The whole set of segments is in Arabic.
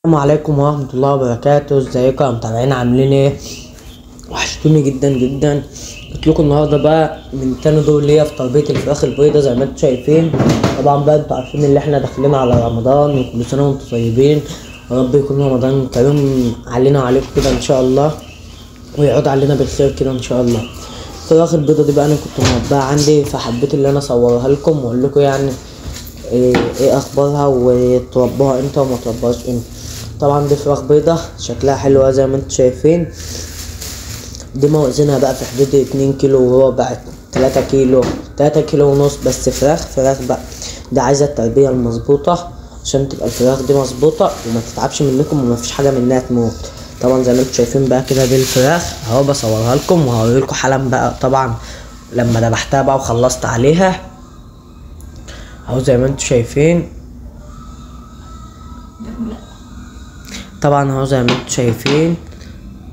السلام عليكم ورحمة الله وبركاته. ازيكم يا متابعين؟ عاملين ايه؟ وحشتوني جدا جدا. جيت لكم النهارده بقى من تاني دور ليا في تربية الفراخ البيضاء زي ما انتم شايفين. طبعا بقى انتوا عارفين اللي احنا داخلين على رمضان، وكل سنة وانتم طيبين. يا رب يكون رمضان كريم علينا وعليكم كده ان شاء الله، ويعود علينا بالخير كده ان شاء الله. الفراخ البيضاء دي بقى انا كنت مربيها عندي، فحبيت اللي انا اصورها لكم واقول لكم يعني ايه اخبارها وتربوها امتى وما تربوهاش امتى. طبعا دي فراخ بيضة شكلها حلوة زي ما انتم شايفين. دي موازنها بقى في حدود 2 كيلو وربع 3 كيلو ونص، بس فراخ بقى. دي عايزة التربية المظبوطة عشان تبقى الفراخ دي مظبوطة وما تتعبش منكم ومفيش حاجة منها تموت. طبعا زي ما انتم شايفين بقى كده دي الفراخ اهو، بصورها لكم وهوريلكم حالا بقى. طبعا لما ذبحتها بقى وخلصت عليها اهو زي ما انتم شايفين. طبعا اهو زي ما انتم شايفين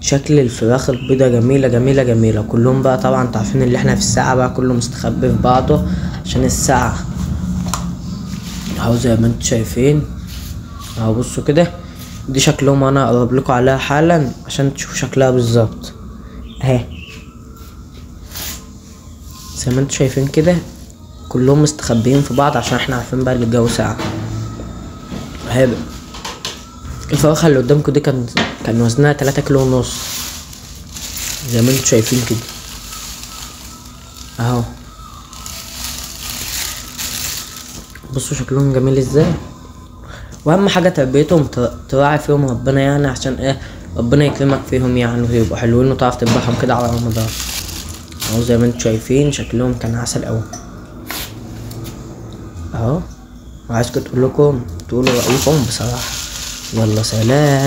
شكل الفراخ البيضة جميلة جميلة جميلة. كلهم بقى طبعا انتوا عارفين اللي احنا في الساعة بقى كله مستخبي في بعضه عشان الساعة اهو زي ما انتوا شايفين اهو. بصوا كده دي شكلهم، انا اقرب لكم عليها حالا عشان تشوفوا شكلها بالظبط اهي. زي ما انتوا شايفين كده كلهم مستخبيين في بعض عشان احنا عارفين بقى اللي الجو ساقع اهي. الفراخة اللي قدامكم دي كان وزنها 3 كيلو ونص زي ما انتوا شايفين كده اهو. بصوا شكلهم جميل ازاي. واهم حاجة تربيتهم تراعي فيهم ربنا يعني، عشان ايه؟ ربنا يكرمك فيهم يعني ويبقوا حلوين وتعرف تذبحهم كده على رمضان اهو. زي ما انتوا شايفين شكلهم كان عسل اوي اهو. وعايزكم تقولوا رأيكم بصراحة. يلا سلام.